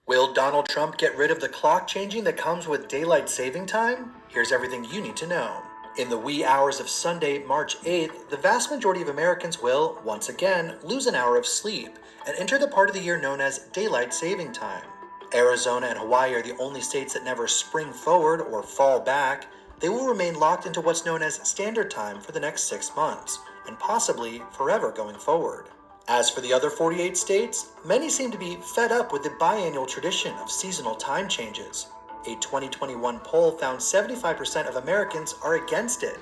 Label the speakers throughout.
Speaker 1: Will Donald Trump get rid of the clock changing that comes with daylight saving time? Here's everything you need to know. In the wee hours of Sunday, March 8th, the vast majority of Americans will, once again, lose an hour of sleep and enter the part of the year known as daylight saving time. Arizona and Hawaii are the only states that never spring forward or fall back. They will remain locked into what's known as standard time for the next 6 months, and possibly forever going forward. As for the other 48 states, many seem to be fed up with the biannual tradition of seasonal time changes. A 2021 poll found 75% of Americans are against it.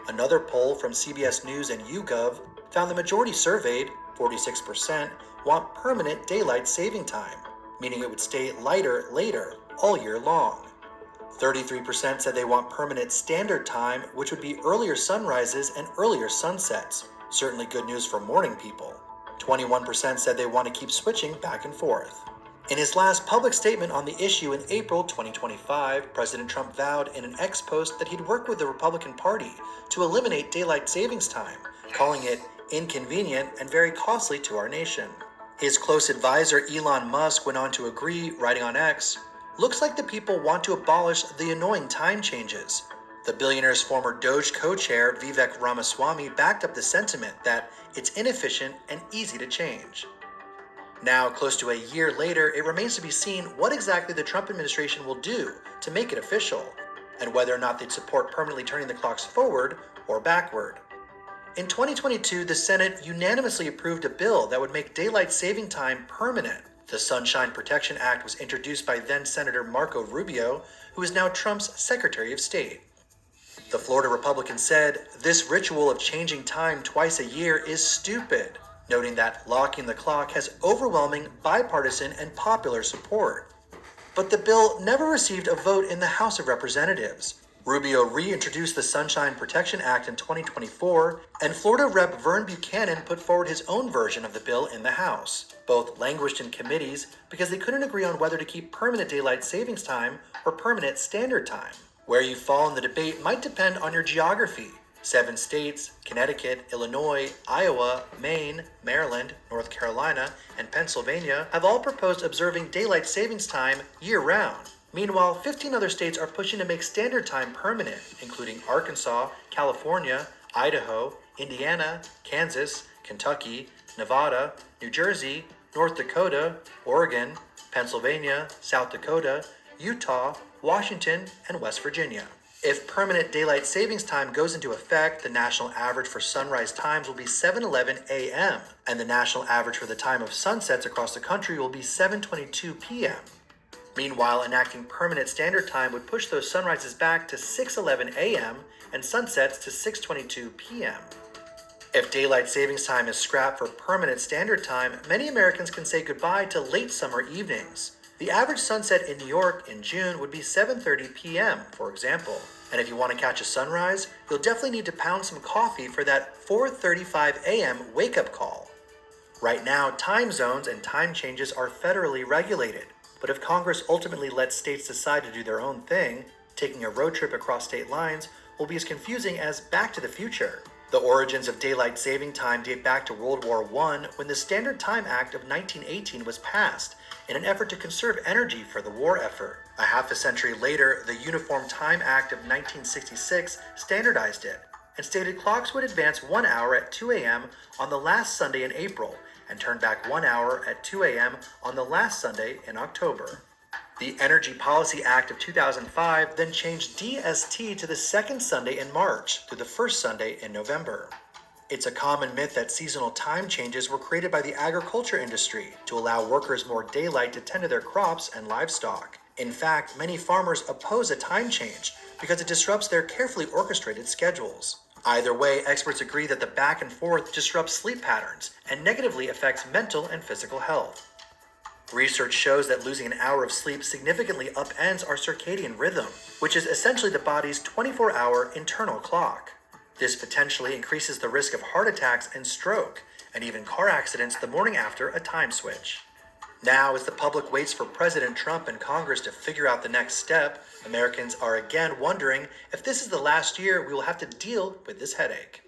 Speaker 1: Another poll from CBS News and YouGov found the majority surveyed, 46%, want permanent daylight saving time, meaning it would stay lighter later all year long. 33% said they want permanent standard time, which would be earlier sunrises and earlier sunsets. Certainly good news for morning people. 21% said they want to keep switching back and forth. In his last public statement on the issue in April 2025, President Trump vowed in an X post that he'd work with the Republican Party to eliminate daylight savings time, calling it inconvenient and very costly to our nation. His close advisor Elon Musk went on to agree, writing on X, "Looks like the people want to abolish the annoying time changes." The billionaire's former Doge co-chair Vivek Ramaswamy backed up the sentiment that it's inefficient and easy to change. Now, close to a year later, it remains to be seen what exactly the Trump administration will do to make it official, and whether or not they'd support permanently turning the clocks forward or backward. In 2022, the Senate unanimously approved a bill that would make daylight saving time permanent. The Sunshine Protection Act was introduced by then-Senator Marco Rubio, who is now Trump's Secretary of State. The Florida Republican said, "This ritual of changing time twice a year is stupid," noting that locking the clock has overwhelming bipartisan and popular support. But the bill never received a vote in the House of Representatives. Rubio reintroduced the Sunshine Protection Act in 2024, and Florida Rep. Vern Buchanan put forward his own version of the bill in the House. Both languished in committees because they couldn't agree on whether to keep permanent daylight savings time or permanent standard time. Where you fall in the debate might depend on your geography. 7 states, Connecticut, Illinois, Iowa, Maine, Maryland, North Carolina, and Pennsylvania, have all proposed observing daylight savings time year-round. Meanwhile, 15 other states are pushing to make standard time permanent, including Arkansas, California, Idaho, Indiana, Kansas, Kentucky, Nevada, New Jersey, North Dakota, Oregon, Pennsylvania, South Dakota, Utah, Washington, and West Virginia. If permanent daylight savings time goes into effect, the national average for sunrise times will be 7:11 a.m., and the national average for the time of sunsets across the country will be 7:22 p.m. Meanwhile, enacting permanent standard time would push those sunrises back to 6:11 a.m. and sunsets to 6:22 p.m. If daylight savings time is scrapped for permanent standard time, many Americans can say goodbye to late summer evenings. The average sunset in New York in June would be 7:30 p.m., for example. And if you want to catch a sunrise, you'll definitely need to pound some coffee for that 4:35 a.m. wake-up call. Right now, time zones and time changes are federally regulated. But if Congress ultimately lets states decide to do their own thing, taking a road trip across state lines will be as confusing as Back to the Future. The origins of daylight saving time date back to World War I, when the Standard Time Act of 1918 was passed in an effort to conserve energy for the war effort. A half a century later, the Uniform Time Act of 1966 standardized it and stated clocks would advance 1 hour at 2 a.m. on the last Sunday in April and turn back 1 hour at 2 a.m. on the last Sunday in October. The Energy Policy Act of 2005 then changed DST to the second Sunday in March through the first Sunday in November. It's a common myth that seasonal time changes were created by the agriculture industry to allow workers more daylight to tend to their crops and livestock. In fact, many farmers oppose a time change because it disrupts their carefully orchestrated schedules. Either way, experts agree that the back and forth disrupts sleep patterns and negatively affects mental and physical health. Research shows that losing an hour of sleep significantly upends our circadian rhythm, which is essentially the body's 24-hour internal clock. This potentially increases the risk of heart attacks and stroke, and even car accidents the morning after a time switch. Now, as the public waits for President Trump and Congress to figure out the next step, Americans are again wondering if this is the last year we will have to deal with this headache.